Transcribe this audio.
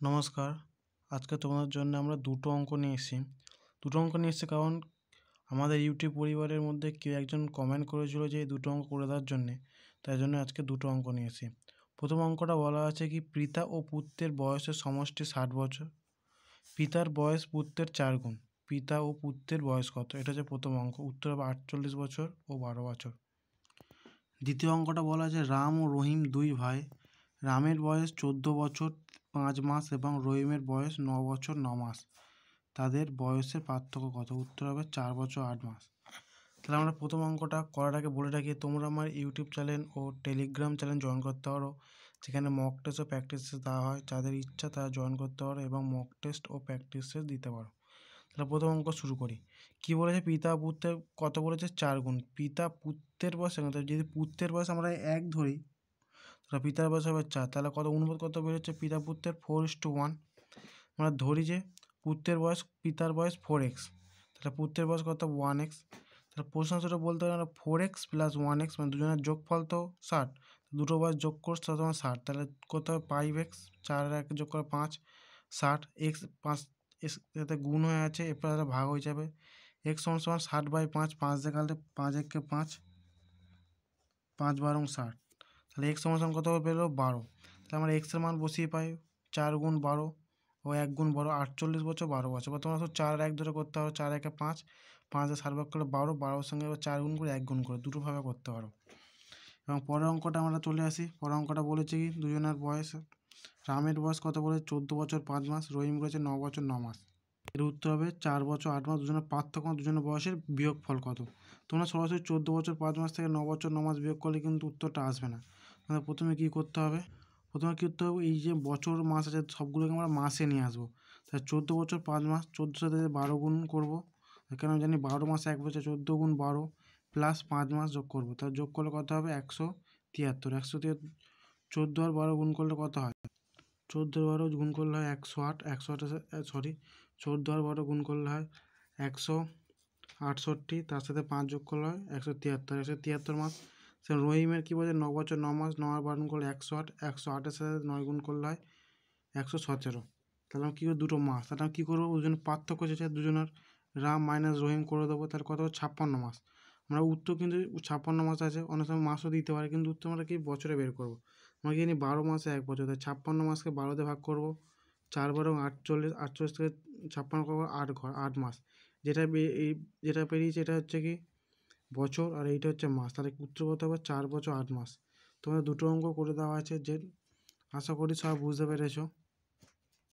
নমস্কার। আজকে তোমাদের জন্য আমরা দুটো অঙ্ক নিয়ে এসেছি। দুটো অঙ্ক নিয়ে এসেছি কারণ আমাদের ইউটিউব পরিবারের মধ্যে কেউ একজন কমেন্ট করেছিল যে এই দুটো অঙ্ক করে দেওয়ার জন্যে, তাই জন্য আজকে দুটো অঙ্ক নিয়ে এসেছি। প্রথম অঙ্কটা বলা আছে কি পিতা ও পুত্রের বয়সের সমষ্টি 60 বছর, পিতার বয়স পুত্রের 4 গুণ, পিতা ও পুত্রের বয়স কত? এটা হচ্ছে প্রথম অঙ্ক। উত্তর হবে 48 বছর ও 12 বছর। দ্বিতীয় অঙ্কটা বলা আছে রাম ও রহিম দুই ভাই, রামের বয়স 14 বছর 5 মাস এবং রহিমের বয়স 9 বছর 9 মাস, তাদের বয়সের পার্থক্য কত? উত্তর হবে 4 বছর 8 মাস। তাহলে আমরা প্রথম অঙ্কটা করার আগে বলে রাখি তোমরা আমার ইউটিউব চ্যানেল ও টেলিগ্রাম চ্যানেল জয়েন করতে পারো, যেখানে মক টেস্ট ও প্র্যাকটিস দেওয়া হয়। যাদের ইচ্ছা তারা জয়েন করতে পারো এবং মক টেস্ট ও প্র্যাকটিস দিতে পারো। তাহলে প্রথম অঙ্ক শুরু করি। কী বলেছে? পিতা পুত্রের কত বলেছে? 4 গুণ। পিতা পুত্রের বয়স, যদি পুত্রের বয়স আমরা 1 ধরি, তাহলে পিতার বয়স হবে 4। তাহলে কত অনুপাত কত বেরোচ্ছে? পিতা পুত্রের 4:1। আমরা ধরি যে পুত্রের বয়স পিতার বয়স 4x, তাহলে পুত্রের বয়স কত? 1x। তাহলে প্রশ্ন সেটা বলতে হবে আমরা 4x + 1x, মানে দুজনের যোগফল তো 60, দুটো বয়স যোগ করছে তোমার 60, তাহলে কত হবে? 5x। 4 আর 1 যোগ করে 5, 60। x 5 এর সাথে গুণ হয়ে আছে, এরপর ভাগ হয়ে যাবে। x = 60/5, 5 দিয়ে কাটলে 5 × 5, 5 × 12 = 60। তাহলে x = কত পেলো? 12। তাহলে আমরা x এর মান বসিয়ে পাই 4 × 12 ও 1 × 12, 48 বছর 12 বছর। বা তোমরা 4 আর 1 ধরে করতে পারো, 4 × 1 = 5, 5 দিয়ে 60 ভাগ করলে 12, 12-র সঙ্গে 4 গুণ করে 1 গুণ করে, দুটোভাবে করতে পারো। এবং পরের অঙ্কটা আমরা চলে আসি। পরের অঙ্কটা বলেছে কি দুজনের বয়স, রামের বয়স কত বলেছে? 14 বছর 5 মাস, রহিম বলেছে 9 বছর 9 মাস। এর উত্তর হবে 4 বছর 8 মাস। দুজনের পার্থক্য, দুজনের বয়সের বিয়োগফল কত? তোমরা সরাসরি 14 বছর 5 মাস থেকে 9 বছর 9 মাস বিয়োগ করলে কিন্তু উত্তরটা আসবে না। আমাদের প্রথমে কী করতে হবে? প্রথমে কী করতে হবে? এই যে বছর মাস আছে সবগুলোকে আমরা মাসে নিয়ে আসবো। তাহলে 14 বছর 5 মাস, 14 সাথে 12 গুণ করবো, কেন আমি জানি 12 মাস 1 বছর, 14 × 12 প্লাস 5 মাস যোগ করবো। তাহলে যোগ করলে কত হবে? 173। 173 14 আর 12 গুণ করলে কত হয়? 14 আর 12 গুণ করলে হয় 108। 14 আর 12 গুণ করলে হয় 168, তার সাথে 5 যোগ করলে হয় 173। 173 মাস। সে রহিমের কী বলছে? 9 বছর 9 মাস, 9 আর 12 গুণ করলে 108, 108-এর সাথে 9 গুণ করলে হয় 117। তাহলে আমরা কী করবো? দুটো মাস, তাহলে আমরা কী করবো? দুজনের পার্থক্য যেটা দুজনের রাম মাইনাস রহিম করে দেবো। তাহলে কত হবে? 56 মাস। আমরা উত্তর কিন্তু 56 মাস আছে, অনেক সময় মাসও দিতে পারে, কিন্তু উত্তর আমরা কি বছরে বের করবো। আমরা কি জানি 12 মাসে 1 বছর, তাই 56 মাসকে 12 দিয়ে ভাগ করবো। 4 × 12 = 48, 48 থেকে 56 করবো 8 মাস। যেটা বেরিয়েছে এটা হচ্ছে কি বছর, আর এইটা হচ্ছে মাস। তাহলে উত্তর কত হবে? 4 বছর 8 মাস। তোমাদের দুটো অঙ্ক করে দেওয়া আছে, যে আশা করি সব বুঝতে পেরেছো।